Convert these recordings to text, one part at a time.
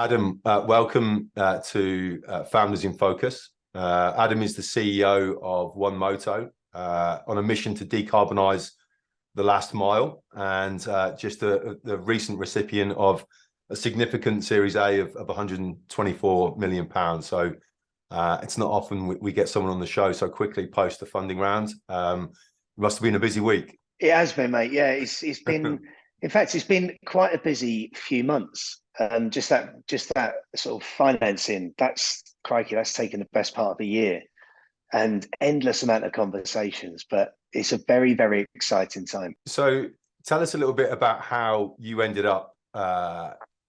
Adam, welcome to Founders in Focus. Adam is the CEO of Moto, on a mission to decarbonise the last mile, and just the recent recipient of a significant Series A of £124 million. So it's not often we get someone on the show so quickly post the funding round. It must have been a busy week. It has been, mate. Yeah, it's been. In fact, it's been quite a busy few months. Just that sort of financing. That's crikey. That's taken the best part of a year, and endless amount of conversations. But it's a very, very exciting time. So tell us a little bit about how you ended up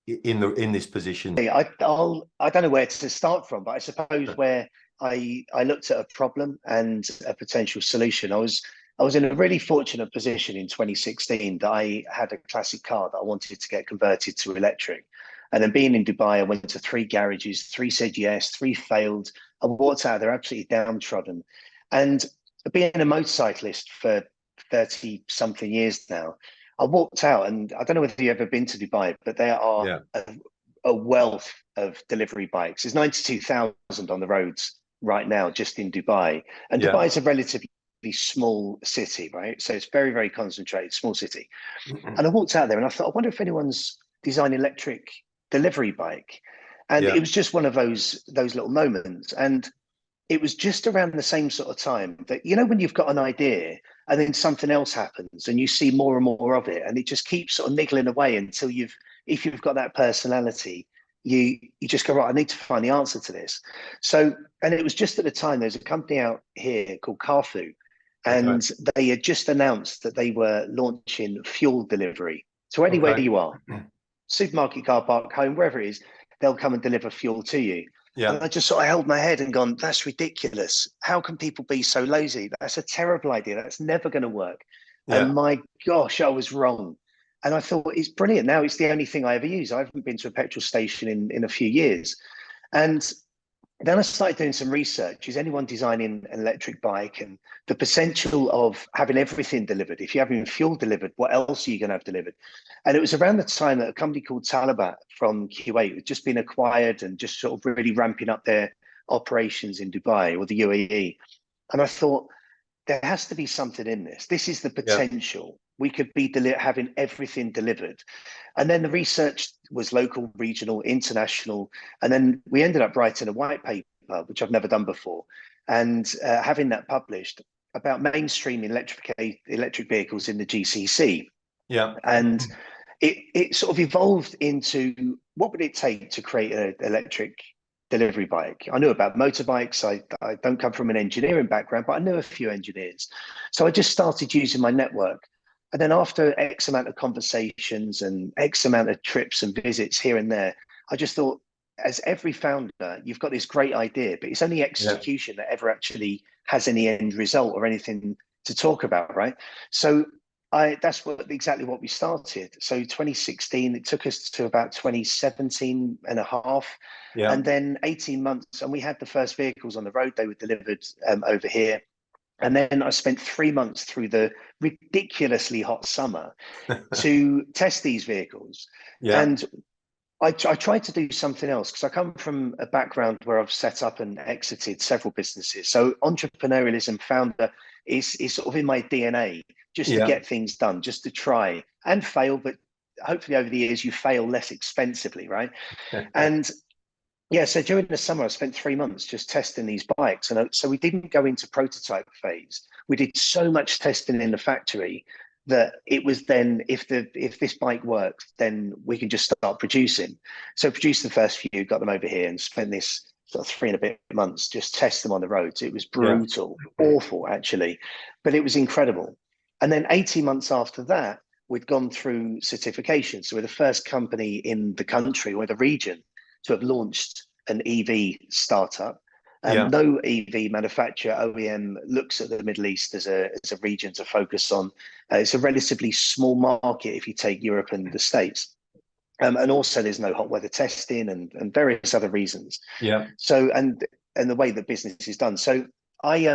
in this position. I don't know where to start from, but I suppose where I looked at a problem and a potential solution. I was in a really fortunate position in 2016 that I had a classic car that I wanted to get converted to electric. And then being in Dubai, I went to 3 garages, 3 said yes, 3 failed. I walked out, they're absolutely downtrodden. And being a motorcyclist for 30 something years now, I walked out, and I don't know whether you've ever been to Dubai, but there are a wealth of delivery bikes. There's 92,000 on the roads right now, just in Dubai. And Dubai is a relatively small city, right? So it's very, very concentrated, small city. And I walked out there and I thought, I wonder if anyone's designed electric delivery bike. And it was just one of those little moments. And it was just around the same sort of time that, you know, when you've got an idea and then something else happens and you see more and more of it, and it just keeps sort of niggling away until if you've got that personality, you just go, right, I need to find the answer to this. So, and it was just at the time, there's a company out here called Carfu, and they had just announced that they were launching fuel delivery. So anywhere you are, supermarket, car park, home, wherever it is, they'll come and deliver fuel to you. And I just sort of held my head and gone, that's ridiculous. How can people be so lazy? That's a terrible idea. That's never going to work. And my gosh, I was wrong. And I thought, it's brilliant. Now it's the only thing I ever use. I haven't been to a petrol station in a few years. And then I started doing some research. Is anyone designing an electric bike, and the potential of having everything delivered? If you're having fuel delivered, what else are you going to have delivered? And it was around the time that a company called Talent from Kuwait had just been acquired and just sort of really ramping up their operations in Dubai or the UAE. And I thought, there has to be something in this. This is the potential. We could be having everything delivered. And then the research was local, regional, international. And then we ended up writing a white paper, which I've never done before, and having that published about mainstream electric vehicles in the GCC. And it sort of evolved into, what would it take to create an electric delivery bike? I knew about motorbikes. I don't come from an engineering background, but I knew a few engineers. So I just started using my network. And then after X amount of conversations and X amount of trips and visits here and there, I just thought, as every founder, you've got this great idea, but it's only execution that ever actually has any end result or anything to talk about, right? So that's exactly what we started. So 2016, it took us to about 2017 and a half, and then 18 months, and we had the first vehicles on the road. They were delivered over here. And then I spent 3 months through the ridiculously hot summer to test these vehicles. And I tried to do something else, because I come from a background where I've set up and exited several businesses. So entrepreneurialism, founder is sort of in my DNA, just to get things done, just to try and fail. But hopefully over the years, you fail less expensively, right? And so during the summer, I spent 3 months just testing these bikes. And so we didn't go into prototype phase. We did so much testing in the factory that it was then, if this bike works, then we can just start producing. So produced the first few, got them over here, and spent this sort of 3 and a bit months just test them on the roads. It was brutal, awful actually, but it was incredible. And then 18 months after that, we'd gone through certification. So we're the first company in the country or the region to have launched an EV startup. No EV manufacturer, OEM, looks at the Middle East as a region to focus on. It's a relatively small market if you take Europe and the States. And also there's no hot weather testing and various other reasons. So, and the way that business is done. So I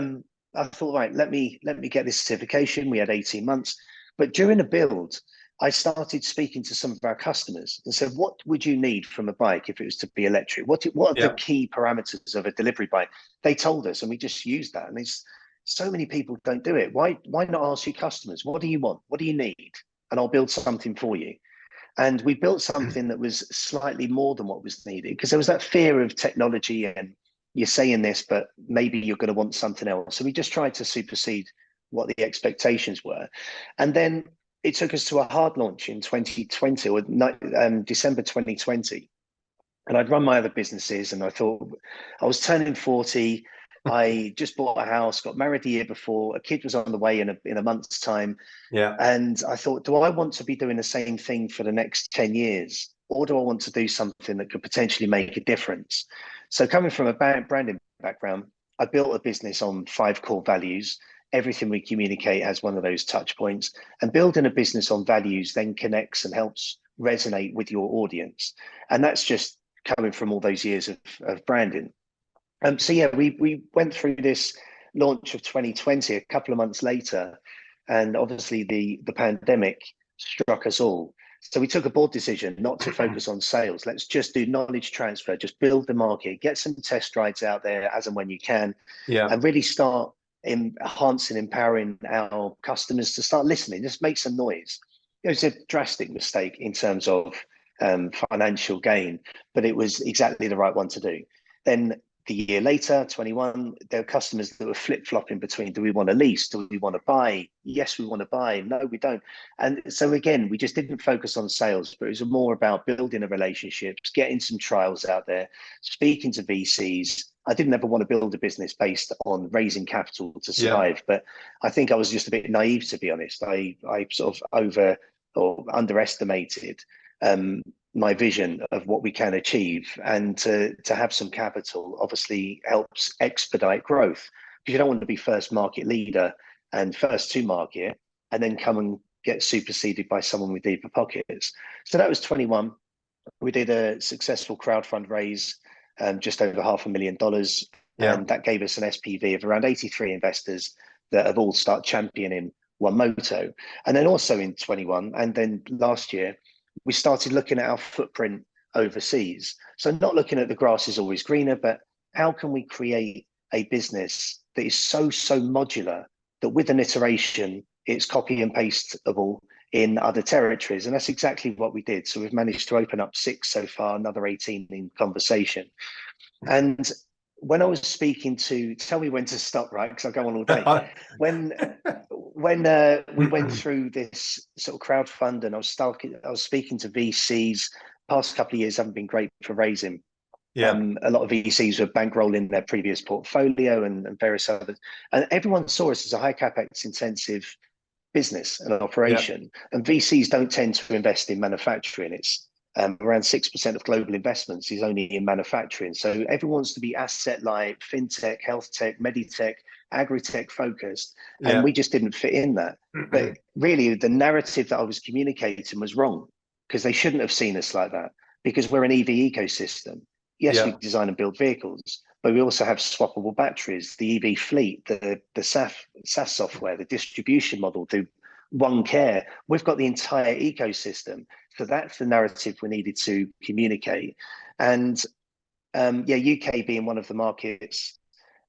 thought, right, let me get this certification. We had 18 months, but during the build, I started speaking to some of our customers and said, what would you need from a bike if it was to be electric? What are the Yeah. key parameters of a delivery bike? They told us, and we just used that. And it's so many people don't do it. Why not ask your customers, what do you want? What do you need? And I'll build something for you. And we built something that was slightly more than what was needed, because there was that fear of technology and you're saying this, but maybe you're going to want something else. So we just tried to supersede what the expectations were. And then it took us to a hard launch in 2020 or December 2020. And I'd run my other businesses and I thought I was turning 40. I just bought a house, got married the year before, a kid was on the way in a month's time. Yeah. And I thought, do I want to be doing the same thing for the next 10 years? Or do I want to do something that could potentially make a difference? So coming from a branding background, I built a business on 5 core values. Everything we communicate has one of those touch points, and building a business on values then connects and helps resonate with your audience. And that's just coming from all those years of branding. So yeah, we went through this launch of 2020 a couple of months later, and obviously the pandemic struck us all. So we took a board decision not to focus on sales. Let's just do knowledge transfer, just build the market, get some test rides out there as and when you can, Yeah. and really start enhancing, empowering our customers to start listening, just make some noise. It was a drastic mistake in terms of financial gain, but it was exactly the right one to do. Then the year later, 21, there were customers that were flip-flopping between, do we want to lease? Do we want to buy? Yes, we want to buy. No, we don't. And so again, we just didn't focus on sales, but it was more about building a relationships, getting some trials out there, speaking to VCs. I didn't ever want to build a business based on raising capital to survive, but I think I was just a bit naive, to be honest. I sort of underestimated my vision of what we can achieve, and to have some capital obviously helps expedite growth, because you don't want to be first market leader and first to market and then come and get superseded by someone with deeper pockets. So that was 21. We did a successful crowdfund raise, just over $500,000, and that gave us an SPV of around 83 investors that have all started championing One Moto. And then also in 21, and then last year, we started looking at our footprint overseas. So not looking at the grass is always greener, but how can we create a business that is so modular that with an iteration, it's copy and pasteable in other territories? And that's exactly what we did. So we've managed to open up 6 so far, another 18 in conversation. And when I was speaking to, tell me when to stop, right? Because I'll go on all day. When we went through this sort of crowdfund, and I was speaking to VCs. Past couple of years haven't been great for raising. A lot of VCs were bankrolling their previous portfolio and various others, and everyone saw us as a high capex intensive business and operation. And VCs don't tend to invest in manufacturing. It's around 6% of global investments is only in manufacturing. So everyone wants to be asset light, fintech, health tech, meditech, agri-tech focused, and we just didn't fit in that. But really, the narrative that I was communicating was wrong, because they shouldn't have seen us like that, because we're an EV ecosystem. Yes, we design and build vehicles, but we also have swappable batteries, the EV fleet, the SaaS software, the distribution model, the One Care. We've got the entire ecosystem. So that's the narrative we needed to communicate. And UK being one of the markets,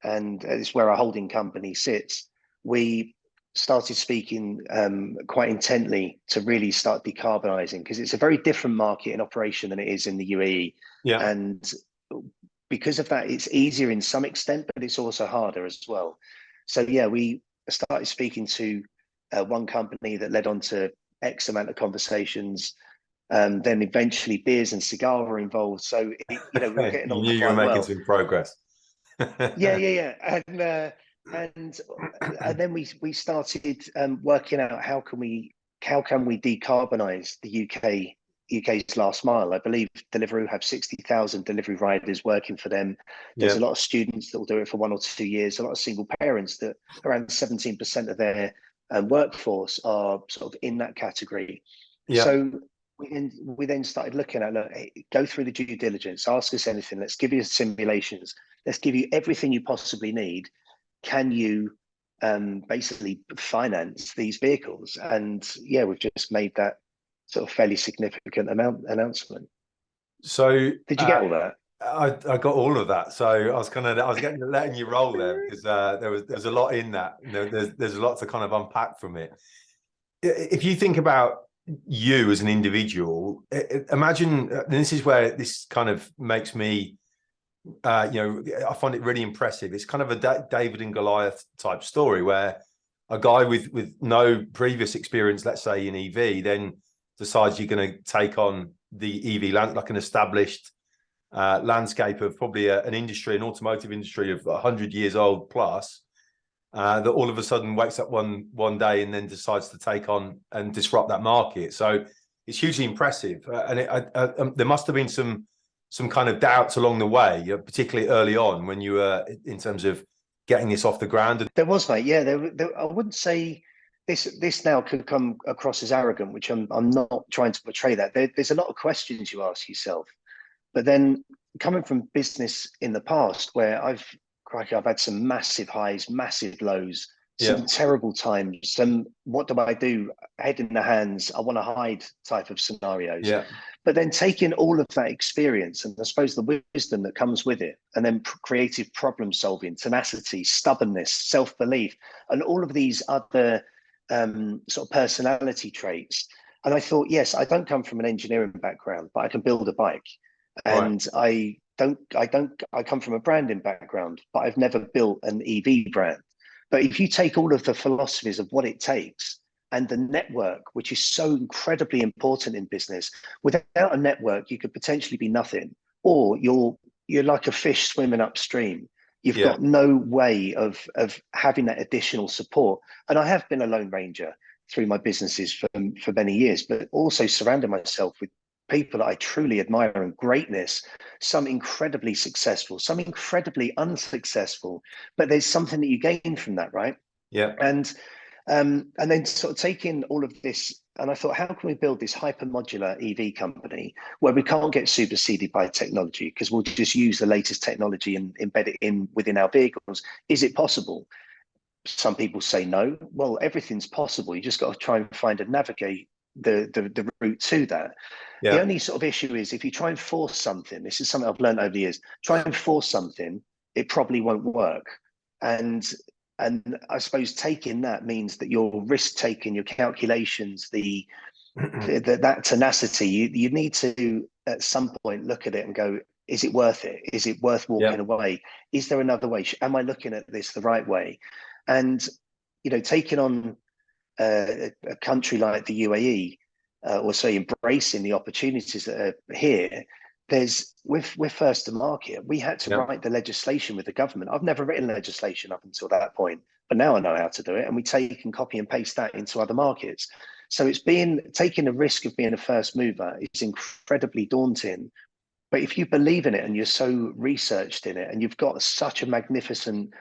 and it's where our holding company sits, we started speaking quite intently to really start decarbonising, because it's a very different market in operation than it is in the UAE. And because of that, it's easier in some extent, but it's also harder as well. So we started speaking to one company that led on to X amount of conversations. Then eventually beers and cigar were involved. So we're getting on. You knew you were making some progress. And then we started working out how can we decarbonise the UK's last mile. I believe Deliveroo have 60,000 delivery riders working for them. There's a lot of students that will do it for 1 or 2 years. A lot of single parents, that around 17% of their workforce are sort of in that category. So we then started looking at, go through the due diligence, ask us anything, let's give you simulations, let's give you everything you possibly need. Can you basically finance these vehicles? And we've just made that sort of fairly significant announcement. So Did you get all that? I got all of that. So I was letting you roll there because there's a lot in that. There's a lot to kind of unpack from it. If you think about you as an individual, imagine, and this is where this kind of makes me, I find it really impressive. It's kind of a David and Goliath type story where a guy with no previous experience, let's say in EV, then decides you're going to take on the EV land, like an established landscape of probably an industry, an automotive industry of 100 years old plus, that all of a sudden wakes up one day and then decides to take on and disrupt that market. So it's hugely impressive, and there must have been some kind of doubts along the way, particularly early on when you were in terms of getting this off the ground. There was, mate. Yeah, I wouldn't say this now could come across as arrogant, which I'm not trying to portray that. There's a lot of questions you ask yourself, but then coming from business in the past where I've had some massive highs, massive lows, some terrible times, some what do I do, head in the hands, I want to hide type of scenarios. Yeah. But then taking all of that experience and I suppose the wisdom that comes with it, and then creative problem solving, tenacity, stubbornness, self-belief, and all of these other sort of personality traits. And I thought, yes, I don't come from an engineering background, but I can build a bike. And right. I come from a branding background, but I've never built an EV brand. But if you take all of the philosophies of what it takes and the network, which is so incredibly important in business, without a network, you could potentially be nothing, or you're like a fish swimming upstream. You've got no way of having that additional support. And I have been a lone ranger through my businesses for many years, but also surrounding myself with people that I truly admire and greatness, some incredibly successful, some incredibly unsuccessful, but there's something that you gain from that, right? Yeah. And then sort of taking all of this, and I thought, how can we build this hyper-modular EV company where we can't get superseded by technology because we'll just use the latest technology and embed it within our vehicles? Is it possible? Some people say no. Well, everything's possible. You just got to try and find and navigate the route to that. Yeah. The only sort of issue is if you try and force something, this is something I've learned over the years, try and force something, it probably won't work. And I suppose taking that means that your risk taking, your calculations, that tenacity, you need to at some point look at it and go, is it worth it? Is it worth walking away? Is there another way? Am I looking at this the right way? And taking on a country like the UAE, or say embracing the opportunities that are here, we're first to market. We had to write the legislation with the government. I've never written legislation up until that point, but now I know how to do it, and we take and copy and paste that into other markets. So it's taking the risk of being a first mover is incredibly daunting. But if you believe in it and you're so researched in it and you've got such a magnificent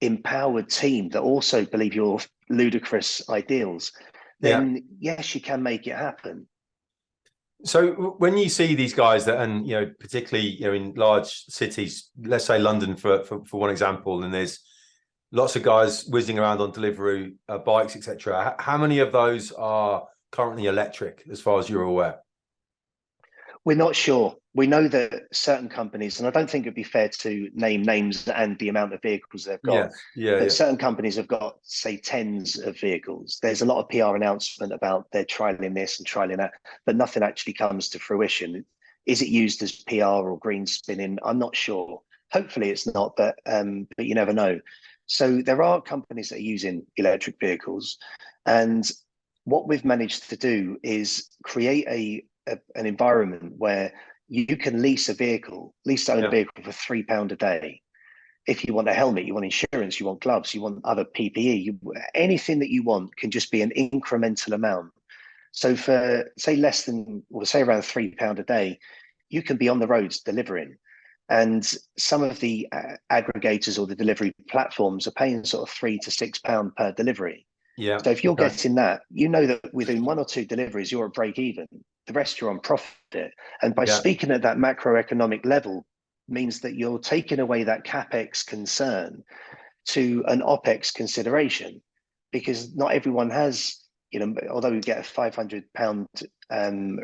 empowered team that also believe your ludicrous ideals, then yes, you can make it happen. So when you see these guys that, and particularly in large cities, let's say London for one example, and there's lots of guys whizzing around on delivery bikes, etc. How many of those are currently electric, as far as you're aware? We're not sure. We know that certain companies, and I don't think it'd be fair to name names and the amount of vehicles they've got, but certain companies have got, say, tens of vehicles. There's a lot of PR announcement about they're trialing this and trialing that, but nothing actually comes to fruition. Is it used as PR or green spinning? I'm not sure. Hopefully it's not, but you never know. So there are companies that are using electric vehicles, and what we've managed to do is create an environment where you can own a vehicle for £3 a day. If you want a helmet, you want insurance, you want gloves, you want other PPE, anything that you want can just be an incremental amount. So for say around £3 a day, you can be on the roads delivering. And some of the aggregators or the delivery platforms are paying sort of £3 to £6 per delivery. Yeah. So if you're getting that, that within 1 or 2 deliveries, you're at break even. The rest you're on profit. And by speaking at that macroeconomic level means that you're taking away that CapEx concern to an OpEx consideration, because not everyone has although we get a £500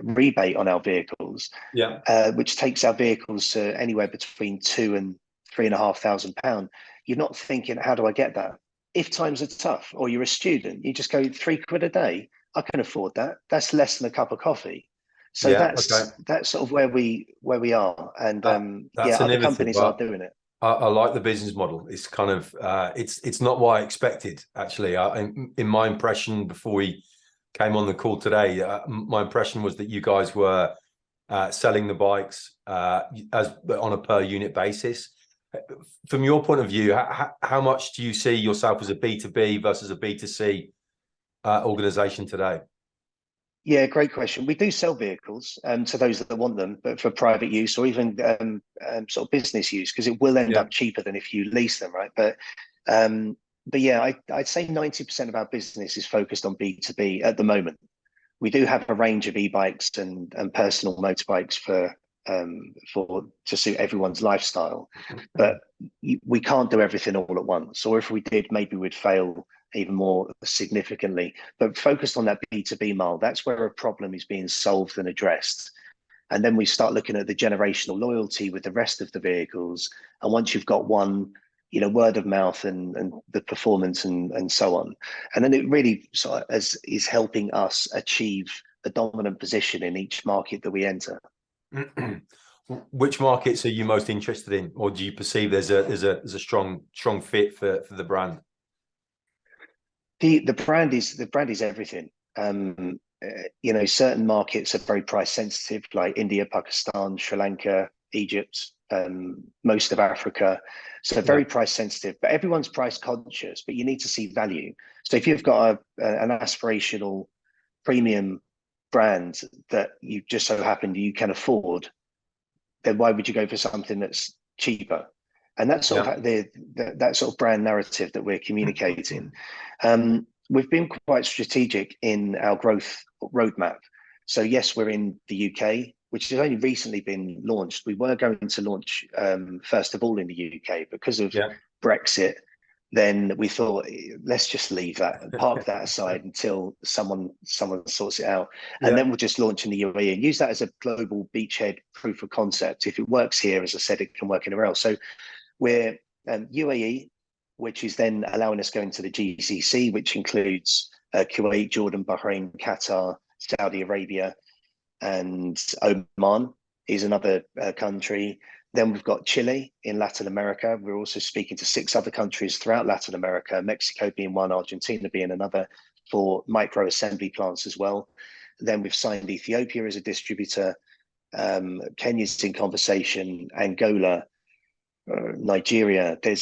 rebate on our vehicles, Yeah. which takes our vehicles to anywhere between £2,000 and £3,500, you're not thinking, how do I get that? If times are tough, or you're a student, you just go £3 a day. I can afford that. That's less than a cup of coffee. So Yeah. Okay. that's sort of where we are, and That's other innovative. companies are doing it. I like the business model. It's kind of it's not what I expected, actually. In my impression before we came on the call today, my impression was that you guys were selling the bikes as on a per unit basis. From your point of view, how much do you see yourself as a B2B versus a B2C organization today? Yeah, great question. We do sell vehicles to those that want them, but for private use or even sort of business use, because it will end Yeah. up cheaper than if you lease them, right? But yeah, I'd say 90% of our business is focused on B2B at the moment. We do have a range of e-bikes and personal motorbikes for to suit everyone's lifestyle, but we can't do everything all at once. Or if we did, maybe we'd fail even more significantly. But focused on that B2B mile, that's where a problem is being solved and addressed. And then we start looking at the generational loyalty with the rest of the vehicles. And once you've got one, word of mouth and the performance and so on. And then it really sort of is helping us achieve a dominant position in each market that we enter. Which markets are you most interested in, or do you perceive there's a strong fit for the brand? The brand is everything. Certain markets are very price sensitive, like India, Pakistan, Sri Lanka, Egypt, most of Africa. So very price sensitive, but everyone's price conscious, but you need to see value. So if you've got an aspirational premium brand that you just so happen you can afford, then why would you go for something that's cheaper? And that's sort of that sort of brand narrative that we're communicating. We've been quite strategic in our growth roadmap. So yes, we're in the UK, which has only recently been launched. We were going to launch first of all in the UK because of Brexit. Then we thought, let's just leave that and park that aside until someone sorts it out. And then we'll just launch in the UAE and use that as a global beachhead proof of concept. If it works here, as I said, it can work anywhere else. So we're UAE, which is then allowing us going to the GCC, which includes Kuwait, Jordan, Bahrain, Qatar, Saudi Arabia, and Oman is another country. Then we've got Chile in Latin America. We're also speaking to 6 other countries throughout Latin America, Mexico being one, Argentina being another, for micro assembly plants as well. Then we've signed Ethiopia as a distributor, Kenya's in conversation, Angola, Nigeria. I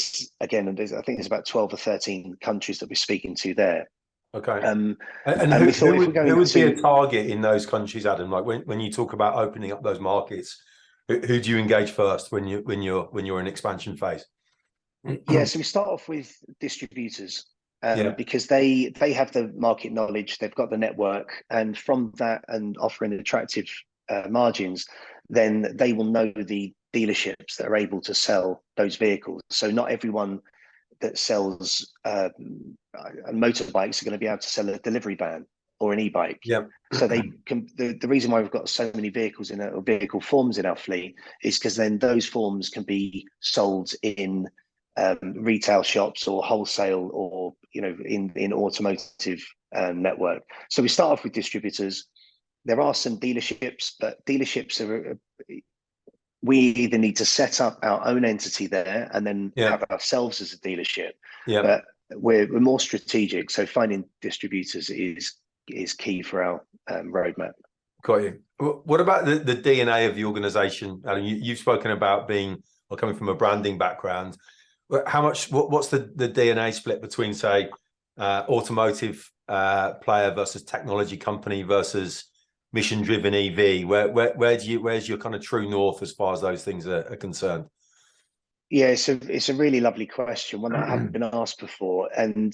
think there's about 12 or 13 countries that we're speaking to there. Okay. And who, we thought who would be a target in those countries, Adam? Like when you talk about opening up those markets, who do you engage first when you're in expansion phase? Yeah, so we start off with distributors because they have the market knowledge, they've got the network, and from that and offering attractive margins, then they will know the dealerships that are able to sell those vehicles. So not everyone that sells motorbikes are going to be able to sell a delivery van or an e-bike. So they can. The reason why we've got so many vehicles or vehicle forms in our fleet is because then those forms can be sold in retail shops or wholesale or in automotive network. So we start off with distributors. There are some dealerships, but dealerships are. We either need to set up our own entity there and then have ourselves as a dealership. But we're more strategic. So finding distributors is key for our roadmap. Got you. What about the DNA of the organization? Adam, you've spoken about being or coming from a branding background. How much? What's the DNA split between, say, automotive player versus technology company versus mission-driven EV? Where's your kind of true north as far as those things are concerned? Yeah, it's a really lovely question, one that I haven't been asked before, and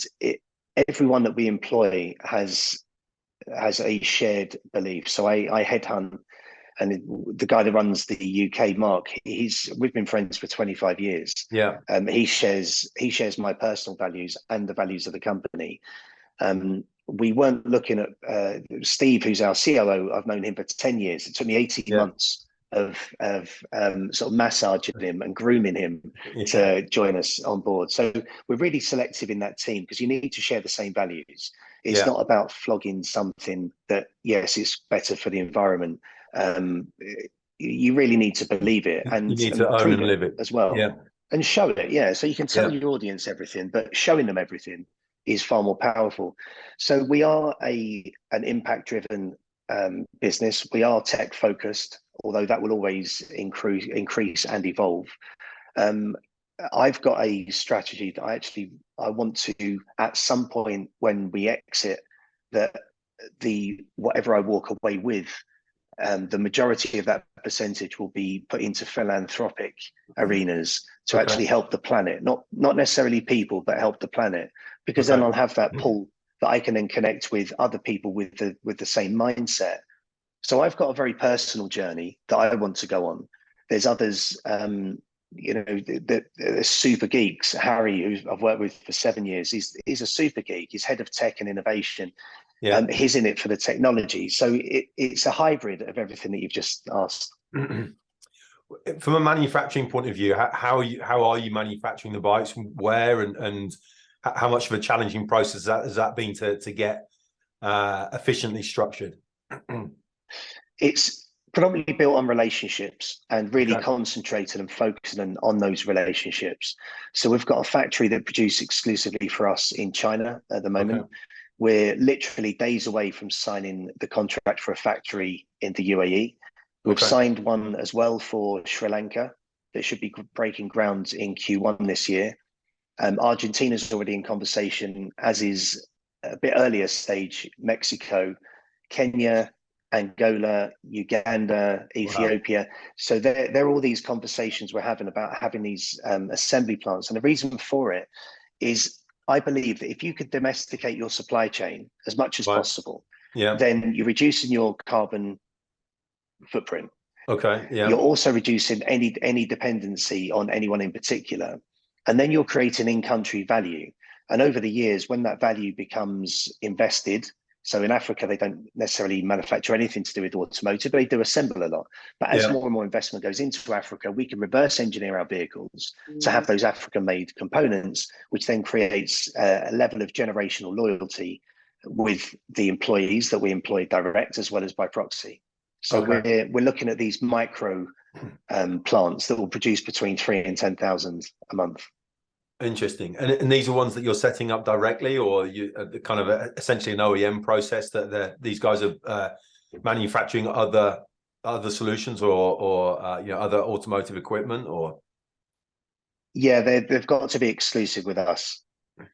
everyone that we employ has a shared belief. So I headhunt, and the guy that runs the UK, Mark, we've been friends for 25 years. He shares my personal values and the values of the company. we weren't looking at Steve, who's our COO. I've known him for 10 years. It took me 18 months of sort of massaging him and grooming him to join us on board. So we're really selective in that team because you need to share the same values. It's not about flogging something that, yes, it's better for the environment. You really need to believe it and you need to own and live it as well. And show it. So you can tell your audience everything, but showing them everything is far more powerful. So we are an impact driven business. We are tech focused, although that will always increase and evolve. I've got a strategy that I want to, at some point when we exit, that whatever I walk away with, the majority of that percentage will be put into philanthropic arenas to actually help the planet, not necessarily people, but help the planet, because then I'll have that pull that I can then connect with other people with the same mindset. So I've got a very personal journey that I want to go on. There's others, the super geeks. Harry, who I've worked with for 7 years, he's a super geek. He's head of tech and innovation. He's in it for the technology. So it's a hybrid of everything that you've just asked. From a manufacturing point of view, how are you manufacturing the bikes? Where and how much of a challenging process has that been to get efficiently structured? It's predominantly built on relationships and really concentrated and focusing on those relationships. So we've got a factory that produces exclusively for us in China at the moment. We're literally days away from signing the contract for a factory in the UAE. We've signed one as well for Sri Lanka that should be breaking ground in Q1 this year. Argentina's already in conversation, as is a bit earlier stage Mexico, Kenya, Angola, Uganda, Ethiopia. So they're all these conversations we're having about having these assembly plants. And the reason for it is, I believe that if you could domesticate your supply chain as much as possible, then you're reducing your carbon footprint. You're also reducing any dependency on anyone in particular. And then you're creating in-country value. And over the years, when that value becomes invested, so in Africa, they don't necessarily manufacture anything to do with automotive, but they do assemble a lot. But as more and more investment goes into Africa, we can reverse engineer our vehicles to have those African-made components, which then creates a level of generational loyalty with the employees that we employ direct as well as by proxy. So we're looking at these micro plants that will produce between 3 and 10,000 a month. Interesting. And these are ones that you're setting up directly, or you kind of essentially an OEM process that these guys are manufacturing other solutions or other automotive equipment, or? Yeah, they've got to be exclusive with us.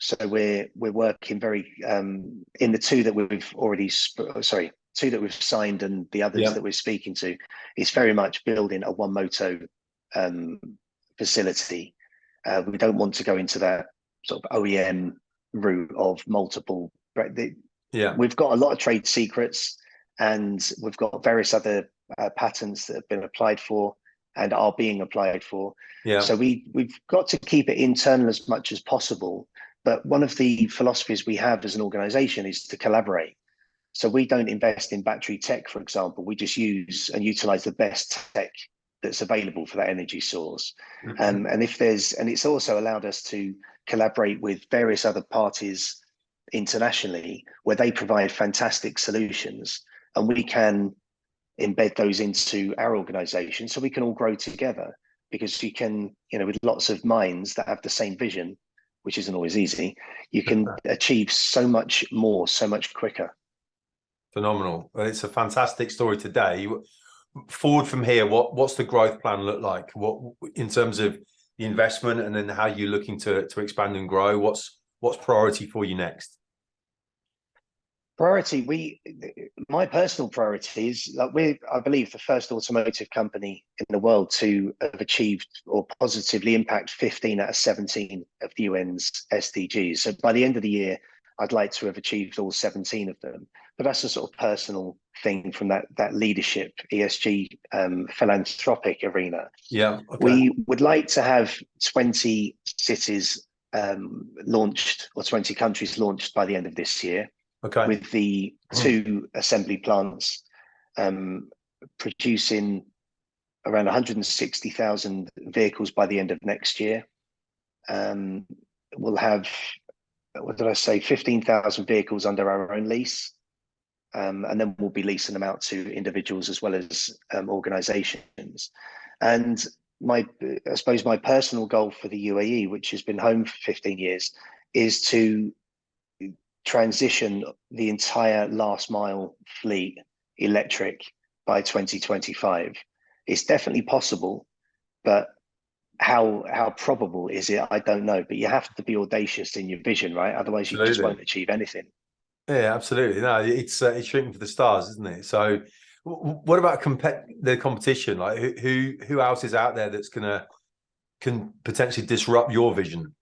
So we're working very in the two that we've already two that we've signed and the others that we're speaking to. It's very much building a one Moto facility. We don't want to go into that sort of OEM route of multiple. We've got a lot of trade secrets, and we've got various other patents that have been applied for and are being applied for. So we've got to keep it internal as much as possible. But one of the philosophies we have as an organization is to collaborate. So we don't invest in battery tech, for example. We just use and utilize the best tech that's available for that energy source. And it's also allowed us to collaborate with various other parties internationally where they provide fantastic solutions, and we can embed those into our organization so we can all grow together, because you can, with lots of minds that have the same vision, which isn't always easy, you can achieve so much more, so much quicker. Phenomenal. It's a fantastic story today. Forward from here, what's the growth plan look like? What in terms of the investment, and then how you're looking to expand and grow? What's priority for you next? My personal priority is, like, I believe, the first automotive company in the world to have achieved or positively impact 15 out of 17 of the UN's SDGs. So by the end of the year, I'd like to have achieved all 17 of them. But that's a sort of personal thing from that leadership, ESG, philanthropic arena. We would like to have 20 cities launched, or 20 countries launched by the end of this year. Okay. with the two assembly plants producing around 160,000 vehicles by the end of next year. We'll have, what did I say, 15,000 vehicles under our own lease. And then we'll be leasing them out to individuals as well as organizations. And I suppose my personal goal for the UAE, which has been home for 15 years, is to transition the entire last mile fleet electric by 2025. It's definitely possible, but how probable is it? I don't know. But you have to be audacious in your vision, right? Otherwise, you just won't achieve anything. Yeah, absolutely. No, it's shooting for the stars, isn't it? So, what about the competition? Like, who else is out there that's can potentially disrupt your vision?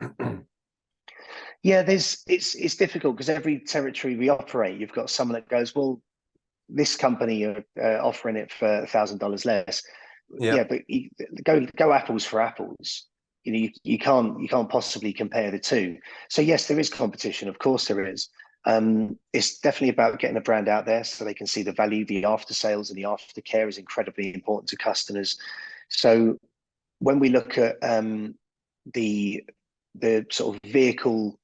Yeah, it's difficult because every territory we operate, you've got someone that goes, well, this company are offering it for $1,000 less. Yeah, but go apples for apples. You know, you can't possibly compare the two. So yes, there is competition. Of course, there is. It's definitely about getting a brand out there so they can see the value. The after sales and the aftercare is incredibly important to customers. So when we look at the sort of vehicle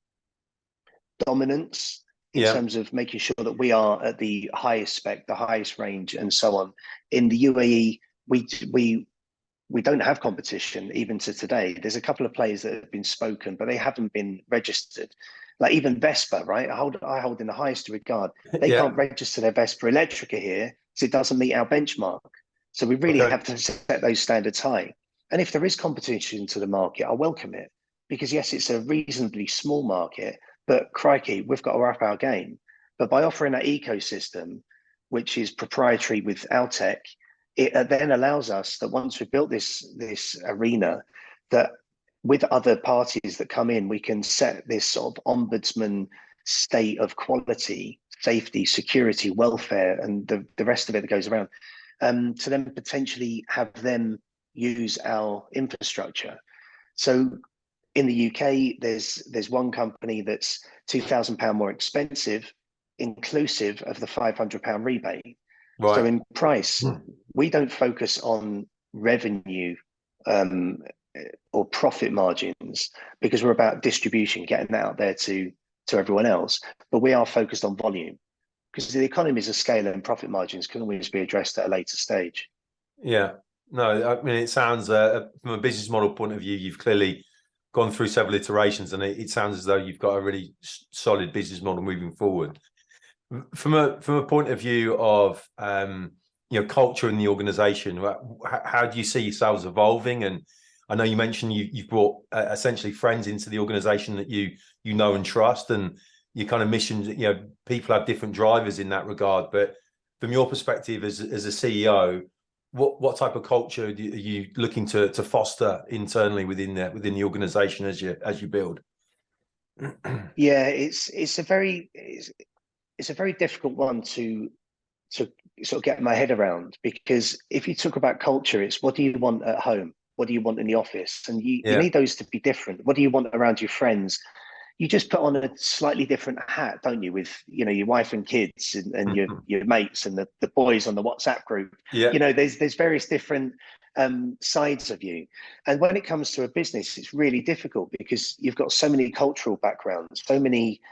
dominance in terms of making sure that we are at the highest spec, the highest range, and so on, in the UAE, we don't have competition even to today. There's a couple of players that have been spoken, but they haven't been registered. Like even Vespa, right? I hold in the highest regard. They can't register their Vespa Electrica here because it doesn't meet our benchmark. So we really have to set those standards high. And if there is competition to the market, I welcome it because yes, it's a reasonably small market, but crikey, we've got to up our game. But by offering that ecosystem, which is proprietary with our tech, it then allows us that once we've built this arena, that with other parties that come in, we can set this sort of ombudsman state of quality, safety, security, welfare, and the rest of it that goes around, to then potentially have them use our infrastructure. So in the UK, there's one company that's £2,000 more expensive, inclusive of the £500 rebate. Right. So in price, we don't focus on revenue or profit margins because we're about distribution, getting that out there to everyone else. But we are focused on volume because the economies of scale and profit margins can always be addressed at a later stage. Yeah, no, I mean, it sounds from a business model point of view, you've clearly gone through several iterations, and it sounds as though you've got a really solid business model moving forward. From a point of view of culture in the organization, how do you see yourselves evolving? And I know you mentioned you've brought essentially friends into the organization that you know and trust, and you kind of mission. People have different drivers in that regard. But from your perspective as a CEO, what type of culture are you looking to foster internally within the organization as you build? Yeah, it's a very difficult one to sort of get my head around, because if you talk about culture, it's what do you want at home? What do you want in the office? And you need those to be different. What do you want around your friends? You just put on a slightly different hat, don't you, with your wife and kids and your mates and the boys on the WhatsApp group. There's various different sides of you. And when it comes to a business, it's really difficult because you've got so many cultural backgrounds, so many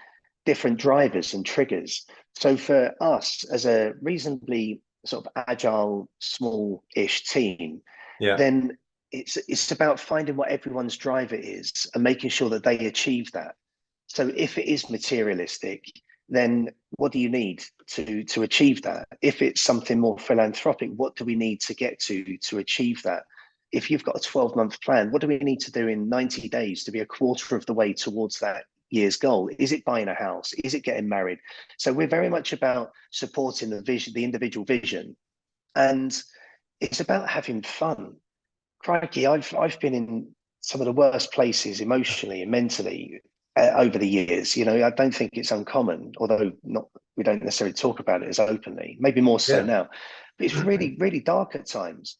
different drivers and triggers. So for us as a reasonably sort of agile, small-ish team, then it's about finding what everyone's driver is and making sure that they achieve that. So if it is materialistic, then what do you need to achieve that? If it's something more philanthropic, what do we need to get to achieve that? If you've got a 12-month plan, what do we need to do in 90 days to be a quarter of the way towards that year's goal? Is it buying a house? Is it getting married? So we're very much about supporting the vision, the individual vision, and it's about having fun. Crikey, I've been in some of the worst places emotionally and mentally over the years. I don't think it's uncommon, although we don't necessarily talk about it as openly, maybe more so now, but it's really, really dark at times.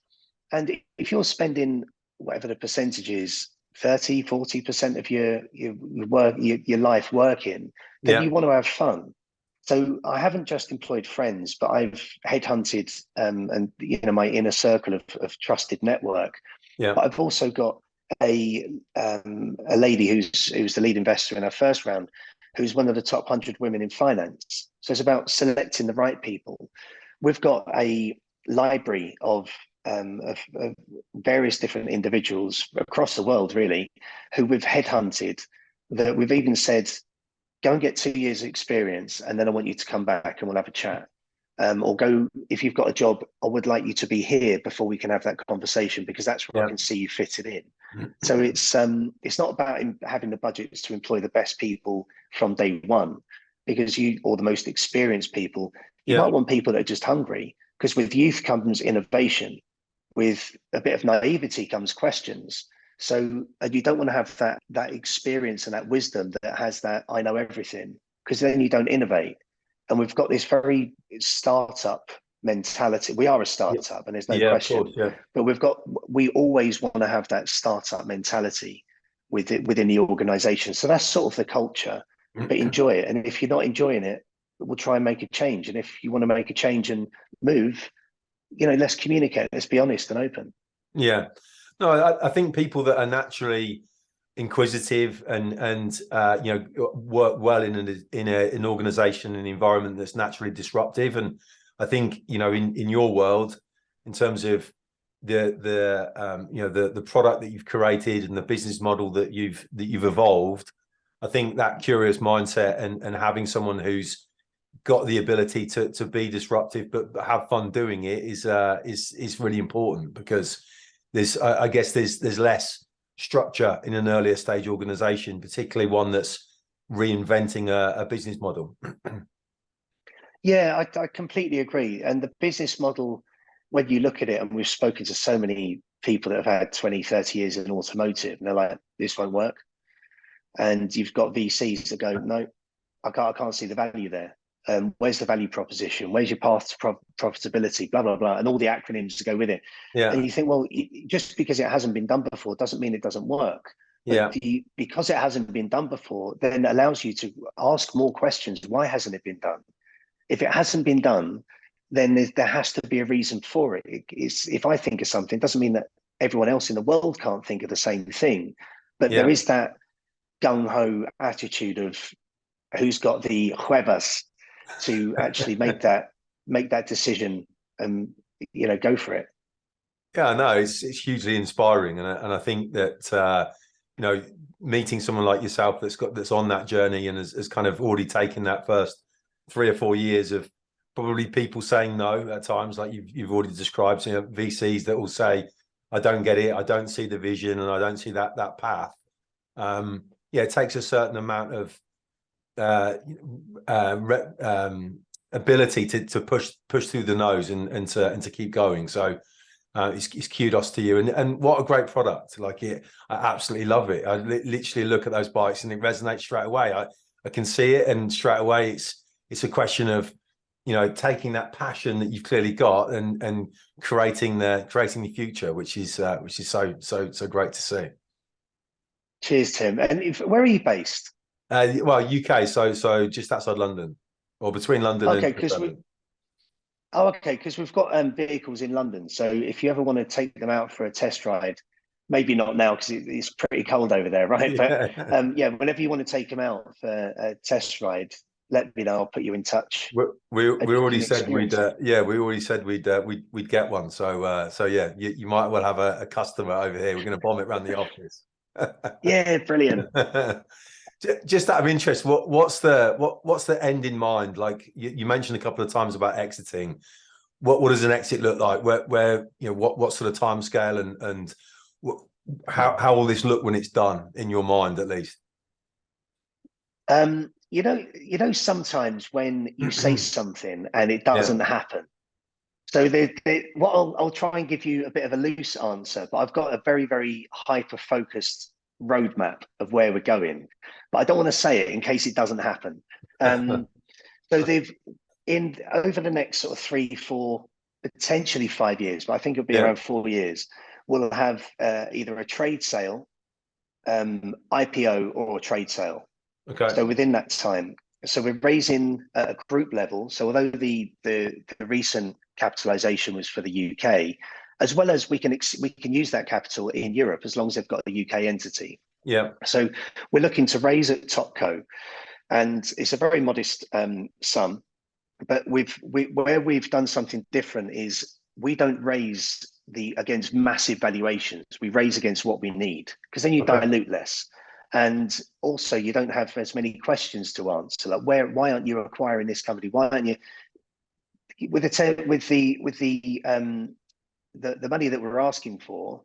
And if you're spending whatever the percentage is, 30-40% of your life working, then you want to have fun. So I haven't just employed friends, but I've headhunted and my inner circle of trusted network. Yeah. But I've also got a lady who's the lead investor in our first round, who's one of the top 100 women in finance. So it's about selecting the right people. We've got a library of various different individuals across the world, really, who we've headhunted. That we've even said, go and get 2 years experience, and then I want you to come back and we'll have a chat. Or go, if you've got a job, I would like you to be here before we can have that conversation, because that's where I can see you fitted in. So it's not about having the budgets to employ the best people from day one, because or the most experienced people. You might want people that are just hungry, because with youth comes innovation, with a bit of naivety comes questions. So you don't want to have that experience and that wisdom that has that I know everything, because then you don't innovate. And we've got this very startup mentality. We are a startup, and there's no question. Of course, But we always want to have that startup mentality within the organization. So that's sort of the culture. But enjoy it. And if you're not enjoying it, we'll try and make a change. And if you want to make a change and move, let's communicate. Let's be honest and open. Yeah. No, I think people that are naturally inquisitive and work well in an organization, an environment that's naturally disruptive. And I think, in your world, in terms of the product that you've created and the business model that you've evolved, I think that curious mindset and having someone who's got the ability to be disruptive but have fun doing it is really important, because I guess there's less structure in an earlier stage organization, particularly one that's reinventing a business model. Yeah, I completely agree. And the business model, when you look at it, and we've spoken to so many people that have had 20, 30 years in automotive, and they're like, this won't work. And you've got VCs that go, no, I can't see the value there. Where's the value proposition? Where's your path to profitability? Blah, blah, blah. And all the acronyms to go with it. Yeah. And you think, well, just because it hasn't been done before doesn't mean it doesn't work. But because it hasn't been done before, then it allows you to ask more questions. Why hasn't it been done? If it hasn't been done, then there has to be a reason for it. If I think of something, it doesn't mean that everyone else in the world can't think of the same thing. But there is that gung-ho attitude of who's got the huevas to actually make that decision and go for it. Yeah, no, it's hugely inspiring, and I think that meeting someone like yourself that's on that journey and has kind of already taken that first 3 or 4 years of probably people saying no at times, like you've already described. So, VCs that will say, I don't get it, I don't see the vision, and I don't see that path. It takes a certain amount of ability to push through the nose and to keep going. So it's kudos to you, and what a great product. Like I absolutely love it. I literally look at those bikes and it resonates straight away. I can see it, and straight away it's a question of taking that passion that you've clearly got and creating the future, which is so great to see. Cheers, Tim. And where are you based? Well, UK, so just outside London, or between London and London. Because we've got vehicles in London. So if you ever want to take them out for a test ride, maybe not now because it's pretty cold over there, right? But whenever you want to take them out for a test ride, let me know. I'll put you in touch. We already said we'd get one. So you might well have a customer over here. We're going to bomb it around the office. Yeah, brilliant. Just out of interest, what's the end in mind? Like you mentioned a couple of times about exiting. What does an exit look like? Where what sort of time scale and how will this look when it's done, in your mind at least? Sometimes when you say something and it doesn't happen. So I'll try and give you a bit of a loose answer, but I've got a very, very hyper-focused roadmap of where we're going, but I don't want to say it in case it doesn't happen. So over the next sort of 3, 4, potentially 5 years, but I think it'll be around 4 years, we'll have either a trade sale, IPO, or a trade sale. Okay. So within that time, So we're raising at a group level. So although the recent capitalization was for the UK, as well as we can use that capital in Europe as long as they've got a UK entity. Yeah. So we're looking to raise at Topco, and it's a very modest sum. But where we've done something different is we don't raise against massive valuations. We raise against what we need, because then you dilute less. And also you don't have as many questions to answer. Like, why aren't you acquiring this company? Why aren't you with the money that we're asking for,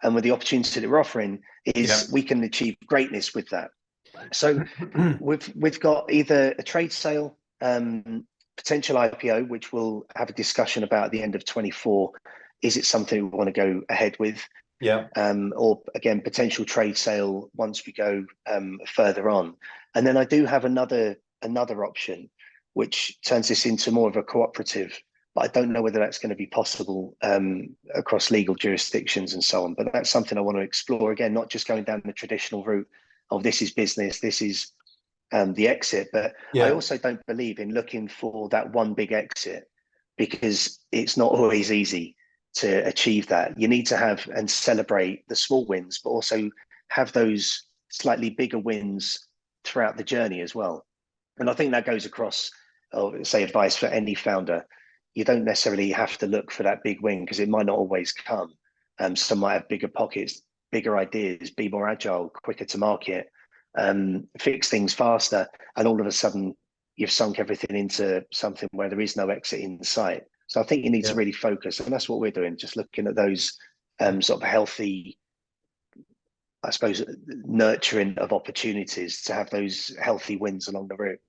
and with the opportunity that we're offering, is we can achieve greatness with that. So we've got either a trade sale, potential IPO, which we'll have a discussion about at the end of 24. Is it something we want to go ahead with? Yeah. Or again, potential trade sale once we go further on. And then I do have another option, which turns this into more of a cooperative, but I don't know whether that's going to be possible across legal jurisdictions and so on. But that's something I want to explore, again, not just going down the traditional route of this is business, this is the exit. But I also don't believe in looking for that one big exit, because it's not always easy to achieve that. You need to have and celebrate the small wins, but also have those slightly bigger wins throughout the journey as well. And I think that goes across, say, advice for any founder. You don't necessarily have to look for that big win, because it might not always come. Some might have bigger pockets, bigger ideas, be more agile, quicker to market, fix things faster, and all of a sudden you've sunk everything into something where there is no exit in sight. So I think you need to really focus, and that's what we're doing, just looking at those sort of healthy, I suppose, nurturing of opportunities to have those healthy wins along the route.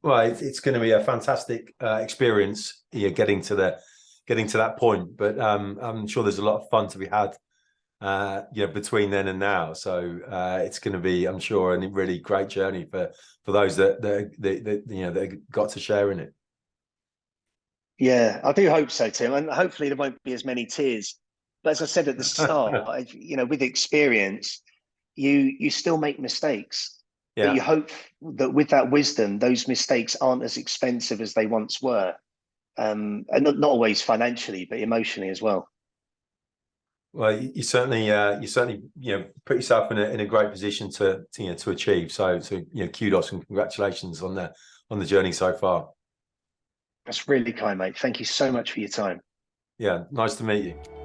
Well, it's going to be a fantastic experience getting to that point, but I'm sure there's a lot of fun to be had between then and now. So it's going to be, I'm sure, a really great journey for those that got to share in it. Yeah, I do hope so, Tim, and hopefully there won't be as many tears. But as I said at the start, with experience, you still make mistakes. Yeah. But you hope that with that wisdom, those mistakes aren't as expensive as they once were, and not always financially, but emotionally as well. Well, you certainly put yourself in a great position to achieve. So kudos and congratulations on the journey so far. That's really kind, mate. Thank you so much for your time. Yeah, nice to meet you.